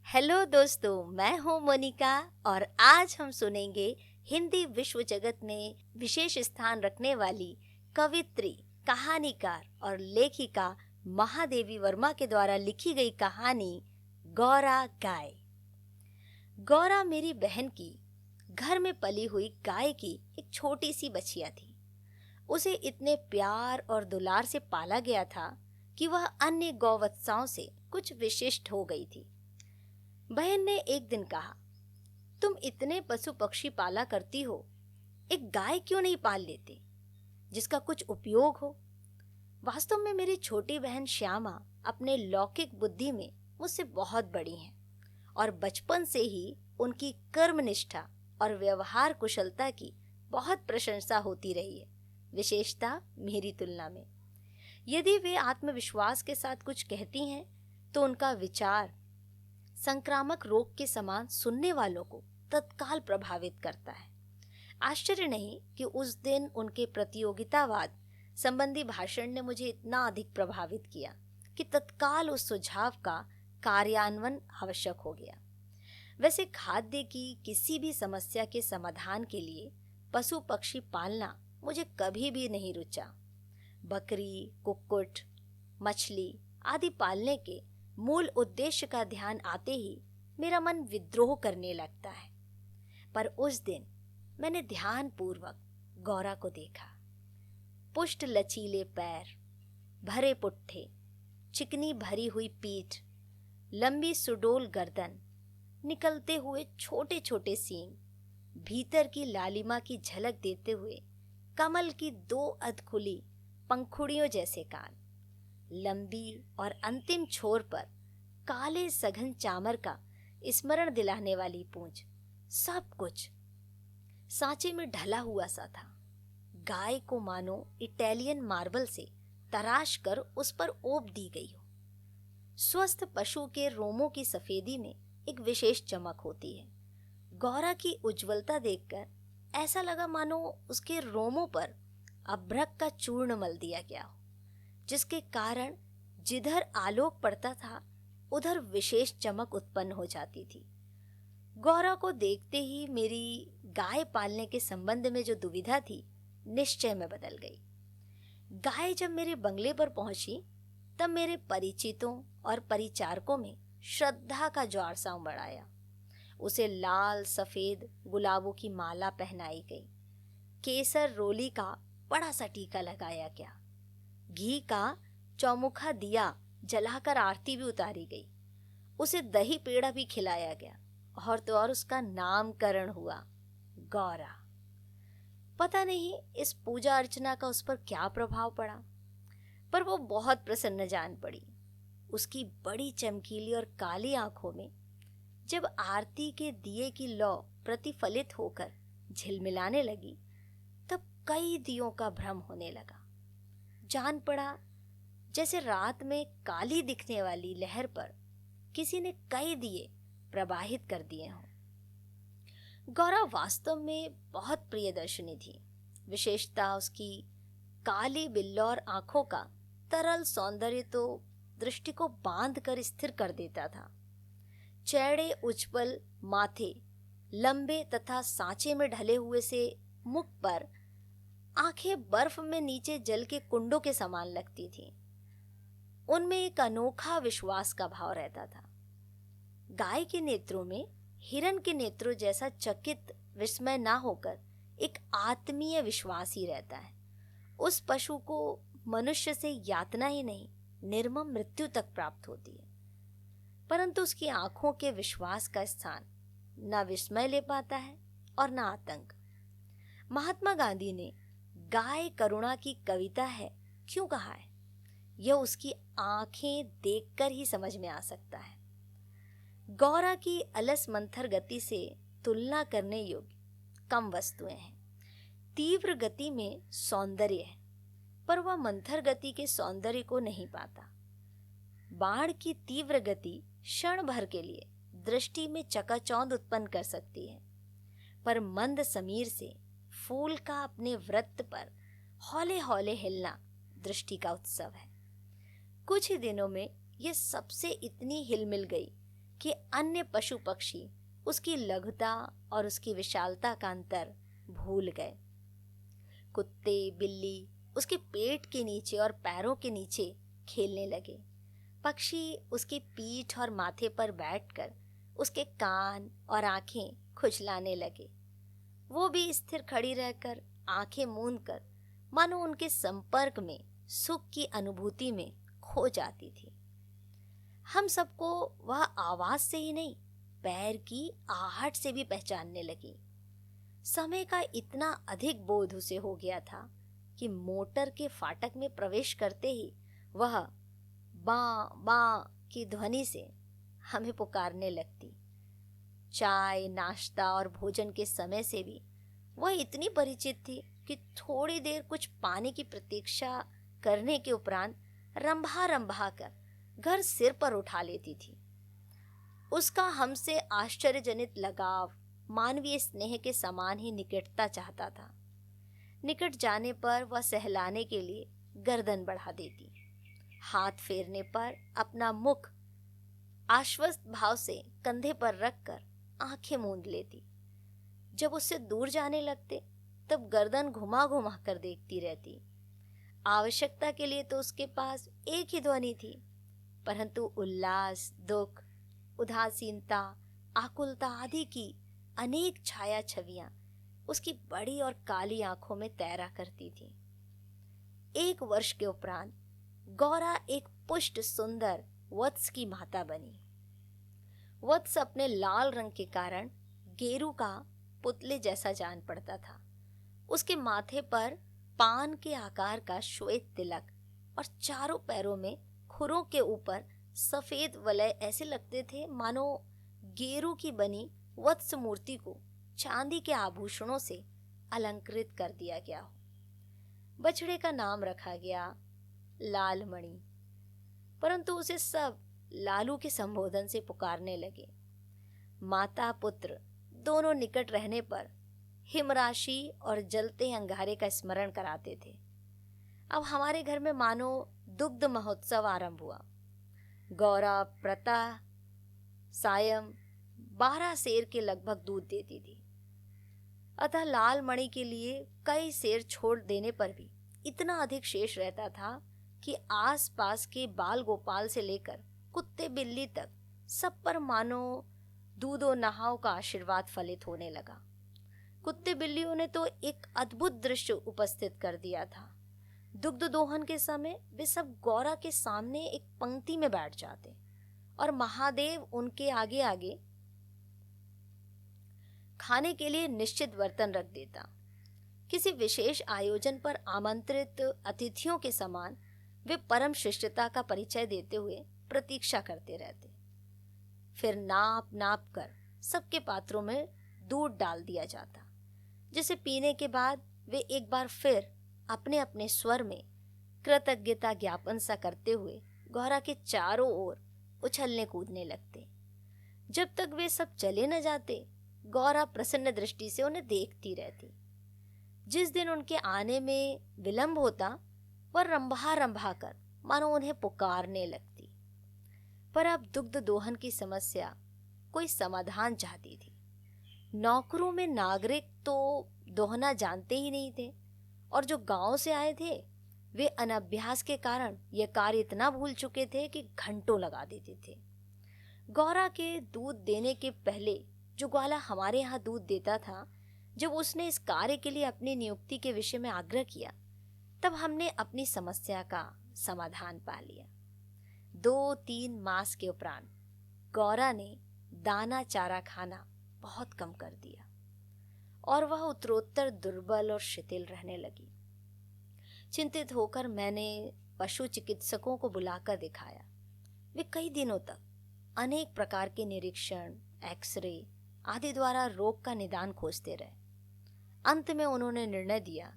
Hello दोस्तों, मैं हूँ मोनिका और आज हम सुनेंगे हिंदी विश्व जगत में विशेष स्थान रखने वाली कवित्री, कहानीकार और लेखिका महादेवी वर्मा के द्वारा लिखी गई कहानी गौरा गाय। गौरा मेरी बहन की घर में पली हुई गाय की एक छोटी सी बछिया थी। उसे इतने प्यार और दुलार से पाला गया था कि वह अन्य गौवत्साओं से कुछ विशिष्ट हो गई थी। बहन ने एक दिन कहा, तुम इतने पशु पक्षी पाला करती हो, एक गाय क्यों नहीं पाल लेते जिसका कुछ उपयोग हो। वास्तव में मेरी छोटी बहन श्यामा अपने लौकिक बुद्धि में मुझसे बहुत बड़ी हैं और बचपन से ही उनकी कर्मनिष्ठा और व्यवहार कुशलता की बहुत प्रशंसा होती रही है, विशेषता मेरी तुलना में। यदि वे आत्मविश्वास के साथ कुछ कहती हैं तो उनका विचार संक्रामक रोग के समान सुनने वालों को तत्काल प्रभावित करता है। आश्चर्य नहीं कि उस दिन उनके प्रतियोगितावाद संबंधी भाषण ने मुझे इतना अधिक प्रभावित किया कि तत्काल उस सुझाव का कार्यान्वयन आवश्यक हो गया। वैसे खाद्य की किसी भी समस्या के समाधान के लिए पशु पक्षी पालना मुझे कभी भी नहीं रुचा। बकरी, कुक्कुट, मछली आदि पालने के मूल उद्देश्य का ध्यान आते ही मेरा मन विद्रोह करने लगता है। पर उस दिन मैंने ध्यानपूर्वक गौरा को देखा। पुष्ट लचीले पैर, भरे पुट्ठे, चिकनी भरी हुई पीठ, लंबी सुडोल गर्दन, निकलते हुए छोटे छोटे सींग, भीतर की लालिमा की झलक देते हुए कमल की दो अधखुली पंखुड़ियों जैसे कान, लंबी और अंतिम छोर पर काले सघन चामर का स्मरण दिलाने वाली पूंछ, सब कुछ सांचे में ढला हुआ सा था। गाय को मानो इटालियन मार्बल से तराश कर उस पर ओप दी गई हो। स्वस्थ पशु के रोमों की सफेदी में एक विशेष चमक होती है। गौरा की उज्ज्वलता देखकर ऐसा लगा मानो उसके रोमों पर अभ्रक का चूर्ण मल दिया गया हो, जिसके कारण जिधर आलोक पड़ता था उधर विशेष चमक उत्पन्न हो जाती थी। गौरा को देखते ही मेरी गाय पालने के संबंध में जो दुविधा थी निश्चय में बदल गई। गाय जब मेरे बंगले पर पहुंची तब मेरे परिचितों और परिचारकों में श्रद्धा का ज्वार सा उमड़ आया। उसे लाल सफेद गुलाबों की माला पहनाई गई, केसर रोली का बड़ा सा टीका लगाया गया, घी का चौमुखा दिया जलाकर आरती भी उतारी गई, उसे दही पेड़ा भी खिलाया गया और तो और उसका नामकरण हुआ गौरा। पता नहीं इस पूजा अर्चना का उस पर क्या प्रभाव पड़ा, पर वो बहुत प्रसन्न जान पड़ी। उसकी बड़ी चमकीली और काली आंखों में जब आरती के दिए की लौ प्रतिफलित होकर झिलमिलाने लगी तब कई दियों का भ्रम होने लगा। जान पड़ा जैसे रात में काली दिखने वाली लहर पर किसी ने कई दिए प्रवाहित कर दिए हों। गौरा वास्तव में बहुत प्रियदर्शनी थी। विशेषता उसकी काली बिल्लौर आंखों का तरल सौंदर्य तो दृष्टि को बांध कर स्थिर कर देता था। चौड़े उज्ज्वल माथे, लंबे तथा सांचे में ढले हुए से मुख पर आंखें बर्फ में नीचे जल के कुंडों के समान लगती थीं। उनमें एक अनोखा विश्वास का भाव रहता था। गाय के नेत्रों में हिरण के नेत्रों जैसा चकित विस्मय ना होकर एक आत्मीय विश्वास ही रहता है। उस पशु को मनुष्य से यातना ही नहीं, निर्मम मृत्यु तक प्राप्त होती है, परंतु उसकी आंखों के विश्वास का स्थान न विस्मय ले पाता है और न आतंक। महात्मा गांधी ने गाय करुणा की कविता है क्यों कहा है, यह उसकी आंखें देखकर ही समझ में आ सकता है। गौरा की अलस मंथर गति से तुलना करने योग्य कम वस्तुएं हैं। तीव्र गति में सौंदर्य है, पर वह मंथर गति के सौंदर्य को नहीं पाता। बाण की तीव्र गति क्षण भर के लिए दृष्टि में चकाचौंध उत्पन्न कर सकती है, पर मंद समीर से फूल का अपने वृत्त पर हौले हौले हिलना दृष्टि का उत्सव है। कुछ ही दिनों में यह सबसे इतनी हिलमिल गई कि अन्य पशु पक्षी उसकी लघुता और उसकी विशालता का अंतर भूल गए। कुत्ते बिल्ली उसके पेट के नीचे और पैरों के नीचे खेलने लगे। पक्षी उसकी पीठ और माथे पर बैठकर उसके कान और आंखें खुजलाने लगे। वो भी स्थिर खड़ी रहकर आंखें मूंद कर मानो उनके संपर्क में सुख की अनुभूति में खो जाती थी। हम सबको वह आवाज से ही नहीं, पैर की आहट से भी पहचानने लगी। समय का इतना अधिक बोध उसे हो गया था कि मोटर के फाटक में प्रवेश करते ही वह बां बां की ध्वनि से हमें पुकारने लगती। चाय नाश्ता और भोजन के समय से भी वह इतनी परिचित थी कि थोड़ी देर कुछ पाने की प्रतीक्षा करने के उपरांत रंभा रंभा कर घर सिर पर उठा लेती थी। उसका हमसे आश्चर्यजनित लगाव मानवीय स्नेह के समान ही निकटता चाहता था। निकट जाने पर वह सहलाने के लिए गर्दन बढ़ा देती, हाथ फेरने पर अपना मुख आश्वस्त भाव से कंधे पर रखकर आंखें मूंद लेती। जब उससे दूर जाने लगते तब गर्दन घुमा घुमा कर देखती रहती। आवश्यकता के लिए तो उसके पास एक ही ध्वनि थी, परंतु उल्लास, दुख, उदासीनता, आकुलता आदि की अनेक छाया छवियां उसकी बड़ी और काली आंखों में तैरा करती थी। 1 वर्ष के उपरांत गौरा एक पुष्ट सुंदर वत्स की माता बनी। वत्स अपने लाल रंग के कारण गेरू का पुतले जैसा जान पड़ता था। उसके माथे पर पान के आकार का श्वेत तिलक और चारों पैरों में खुरों के ऊपर सफेद वलय ऐसे लगते थे मानो गेरू की बनी वत्स मूर्ति को चांदी के आभूषणों से अलंकृत कर दिया गया हो। बछड़े का नाम रखा गया लाल मणि, परंतु उसे सब लालू के संबोधन से पुकारने लगे। माता पुत्र दोनों निकट रहने पर हिमराशि और जलते अंगारे का स्मरण कराते थे। अब हमारे घर में मानो दुग्ध महोत्सव आरंभ हुआ। गौरा प्रातः सायं 12 सेर के लगभग दूध देती थी। अतः लाल मणि के लिए कई सेर छोड़ देने पर भी इतना अधिक शेष रहता था कि आसपास के बाल गोपाल से लेकर कुत्ते बिल्ली तक सब पर मानो दूधो नहाओ का आशीर्वाद फलित होने लगा। कुत्ते बिल्लियों ने तो एक अद्भुत दृश्य उपस्थित कर दिया था। दुग्ध दोहन के समय वे सब गौरा के सामने एक पंक्ति में बैठ जाते और महादेव उनके आगे आगे खाने के लिए निश्चित बर्तन रख देता। किसी विशेष आयोजन पर आमंत्रित अतिथियों के समान वे परम शिष्टता का परिचय देते हुए प्रतीक्षा करते रहते। फिर नाप नाप कर सबके पात्रों में दूध डाल दिया जाता, जिसे पीने के बाद वे एक बार फिर अपने अपने स्वर में कृतज्ञता ज्ञापन सा करते हुए गौरा के चारों ओर उछलने कूदने लगते। जब तक वे सब चले न जाते गौरा प्रसन्न दृष्टि से उन्हें देखती रहती। जिस दिन उनके आने में विलंब होता वह रंभा रंभा कर मानो उन्हें पुकारने लगती। पर अब दुग्ध दोहन की समस्या कोई समाधान चाहती थी। नौकरों में नागरिक तो दोहना जानते ही नहीं थे और जो गांव से आए थे वे अनभ्यास के कारण यह कार्य इतना भूल चुके थे कि घंटों लगा देते थे। गौरा के दूध देने के पहले जो ग्वाला हमारे यहाँ दूध देता था, जब उसने इस कार्य के लिए अपनी नियुक्ति के विषय में आग्रह किया तब हमने अपनी समस्या का समाधान पा लिया। 2-3 मास के उपरांत गौरा ने दाना चारा खाना बहुत कम कर दिया और वह उत्तरोत्तर दुर्बल और शिथिल रहने लगी। चिंतित होकर मैंने पशु चिकित्सकों को बुलाकर दिखाया। वे कई दिनों तक अनेक प्रकार के निरीक्षण, एक्सरे आदि द्वारा रोग का निदान खोजते रहे। अंत में उन्होंने निर्णय दिया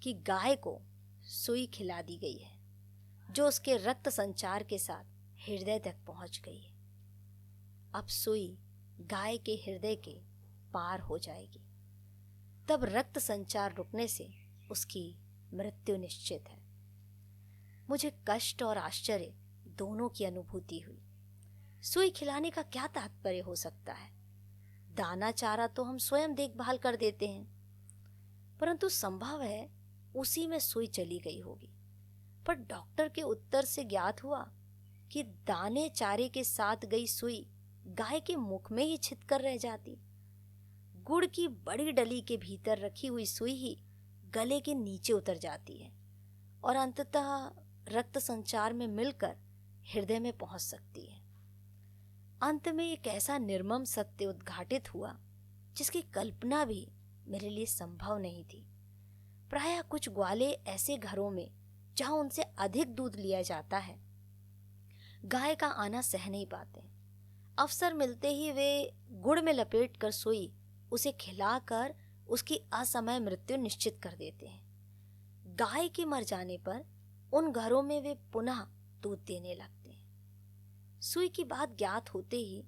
कि गाय को सुई खिला दी गई है, जो उसके रक्त संचार के साथ हृदय तक पहुंच गई है। अब सुई गाय के हृदय के पार हो जाएगी, तब रक्त संचार रुकने से उसकी मृत्यु निश्चित है। मुझे कष्ट और आश्चर्य दोनों की अनुभूति हुई। सुई खिलाने का क्या तात्पर्य हो सकता है? दाना चारा तो हम स्वयं देखभाल कर देते हैं, परंतु संभव है उसी में सुई चली गई होगी। पर डॉक्टर के उत्तर से ज्ञात हुआ कि दाने चारे के साथ गई सुई गाय के मुख में ही छिद कर रह जाती। गुड़ की बड़ी डली के भीतर रखी हुई सुई ही गले के नीचे उतर जाती है और अंततः रक्त संचार में मिलकर हृदय में पहुंच सकती है। अंत में एक ऐसा निर्मम सत्य उद्घाटित हुआ जिसकी कल्पना भी मेरे लिए संभव नहीं थी। प्रायः कुछ ग्वाले ऐसे घरों में जहां उनसे अधिक दूध लिया जाता है, गाय का आना सह नहीं पाते। अवसर मिलते ही वे गुड़ में लपेटकर सुई उसे खिलाकर उसकी असमय मृत्यु निश्चित कर देते हैं। गाय के मर जाने पर उन घरों में वे पुनः दूध देने लगते हैं। सुई की बात ज्ञात होते ही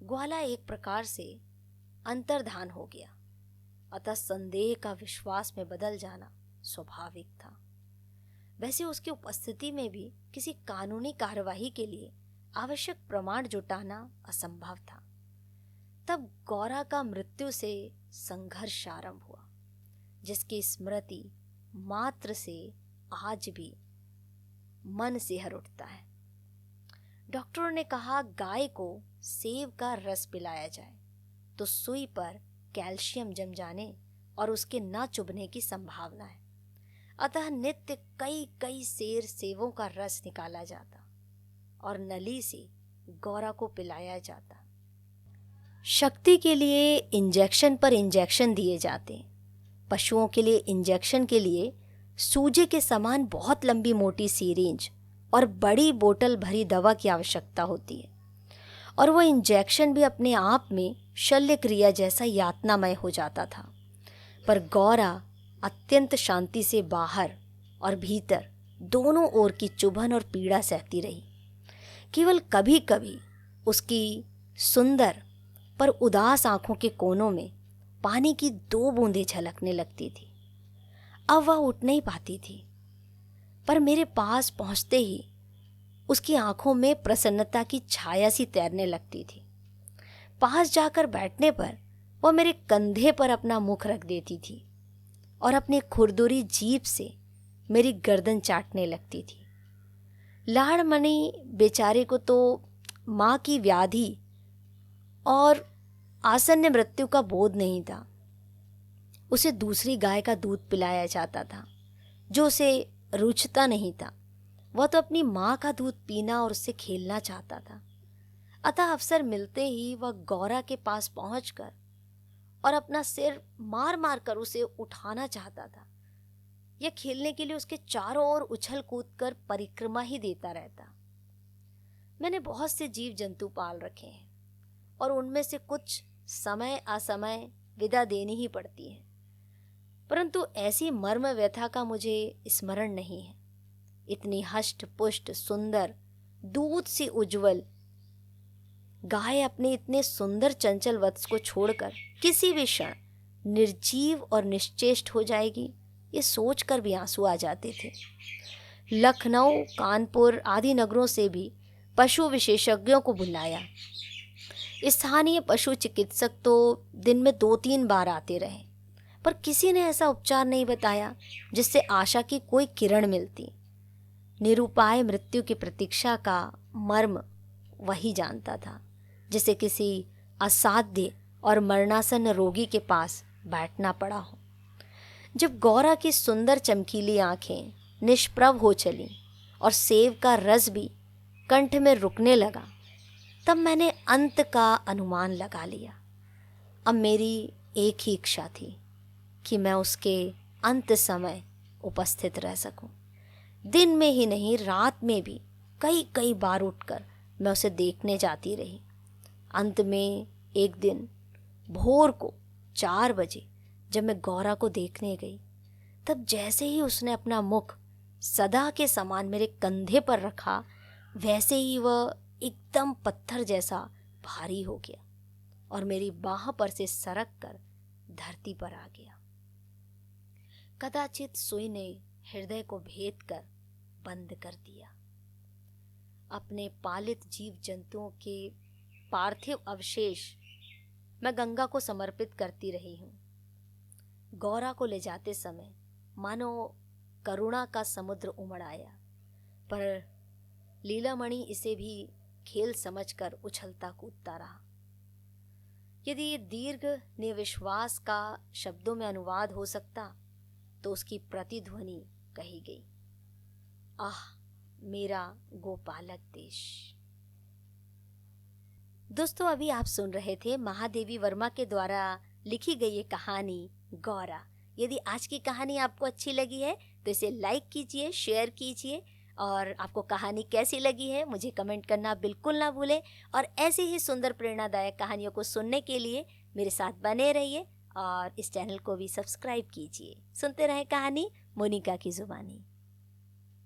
ग्वाला एक प्रकार से अंतर्धान हो गया, अतः संदेह का विश्वास में बदल जाना स्वाभाविक था। वैसे उसकी उपस्थिति में भी किसी कानूनी कार्यवाही के लिए आवश्यक प्रमाण जुटाना असंभव था। तब गौरा का मृत्यु से संघर्ष आरंभ हुआ, जिसकी स्मृति मात्र से आज भी मन सिहर उठता है। डॉक्टरों ने कहा गाय को सेब का रस पिलाया जाए तो सुई पर कैल्शियम जम जाने और उसके न चुभने की संभावना है। अतः नित्य कई कई सेर सेवों का रस निकाला जाता और नली से गौरा को पिलाया जाता। शक्ति के लिए इंजेक्शन पर इंजेक्शन दिए जाते। पशुओं के लिए इंजेक्शन के लिए सूजे के समान बहुत लंबी मोटी सीरिंज और बड़ी बोतल भरी दवा की आवश्यकता होती है, और वह इंजेक्शन भी अपने आप में शल्य क्रिया जैसा यातनामय हो जाता था। पर गौरा अत्यंत शांति से बाहर और भीतर दोनों ओर की चुभन और पीड़ा सहती रही। केवल कभी कभी उसकी सुंदर पर उदास आंखों के कोनों में पानी की 2 बूंदें झलकने लगती थी। अब वह उठ नहीं पाती थी, पर मेरे पास पहुंचते ही उसकी आंखों में प्रसन्नता की छाया सी तैरने लगती थी। पास जाकर बैठने पर वह मेरे कंधे पर अपना मुख रख देती थी और अपनी खुरदुरी जीभ से मेरी गर्दन चाटने लगती थी। लाड़मणि बेचारे को तो माँ की व्याधि और आसन्न मृत्यु का बोध नहीं था। उसे दूसरी गाय का दूध पिलाया जाता था जो उसे रुचता नहीं था। वह तो अपनी माँ का दूध पीना और उससे खेलना चाहता था। अतः अवसर मिलते ही वह गौरा के पास पहुंचकर और अपना सिर मार मार कर उसे उठाना चाहता था। यह खेलने के लिए उसके चारों ओर उछल कूद कर परिक्रमा ही देता रहता। मैंने बहुत से जीव जंतु पाल रखे हैं और उनमें से कुछ समय असमय विदा देनी ही पड़ती है, परंतु ऐसी मर्म व्यथा का मुझे स्मरण नहीं है। इतनी हष्ट पुष्ट सुंदर दूध से उज्जवल गाय अपने इतने सुंदर चंचल वत्स को छोड़कर किसी भी क्षण निर्जीव और निश्चेष्ट हो जाएगी, ये सोचकर भी आंसू आ जाते थे। लखनऊ, कानपुर आदि नगरों से भी पशु विशेषज्ञों को बुलाया। स्थानीय पशु चिकित्सक तो दिन में 2-3 बार आते रहे, पर किसी ने ऐसा उपचार नहीं बताया जिससे आशा की कोई किरण मिलती। निरुपाय मृत्यु की प्रतीक्षा का मर्म वही जानता था, जिसे किसी असाध्य और मरणासन्न रोगी के पास बैठना पड़ा हो। जब गौरा की सुंदर चमकीली आंखें निष्प्रभ हो चलीं और सेव का रस भी कंठ में रुकने लगा, तब मैंने अंत का अनुमान लगा लिया। अब मेरी एक ही इच्छा थी कि मैं उसके अंत समय उपस्थित रह सकूं। दिन में ही नहीं, रात में भी कई कई बार उठकर मैं उसे देखने जाती रही। अंत में एक दिन भोर को 4 बजे जब मैं गौरा को देखने गई, तब जैसे ही उसने अपना मुख सदा के समान मेरे कंधे पर रखा, वैसे ही वह एकदम पत्थर जैसा भारी हो गया और मेरी बाह पर से सरक कर धरती पर आ गया। कदाचित सुई ने हृदय को भेद कर बंद कर दिया। अपने पालित जीव जंतुओं के पार्थिव अवशेष मैं गंगा को समर्पित करती रही हूँ। गौरा को ले जाते समय मानो करुणा का समुद्र उमड़ आया, पर लीलामणि इसे भी खेल समझकर उछलता कूदता रहा। यदि ये दीर्घ निविश्वास का शब्दों में अनुवाद हो सकता तो उसकी प्रतिध्वनि कही गई, आह मेरा गोपालक देश। दोस्तों, अभी आप सुन रहे थे महादेवी वर्मा के द्वारा लिखी गई ये कहानी गौरा। यदि आज की कहानी आपको अच्छी लगी है तो इसे लाइक कीजिए, शेयर कीजिए, और आपको कहानी कैसी लगी है मुझे कमेंट करना बिल्कुल ना भूलें। और ऐसी ही सुंदर प्रेरणादायक कहानियों को सुनने के लिए मेरे साथ बने रहिए और इस चैनल को भी सब्सक्राइब कीजिए। सुनते रहें कहानी मोनिका की जुबानी।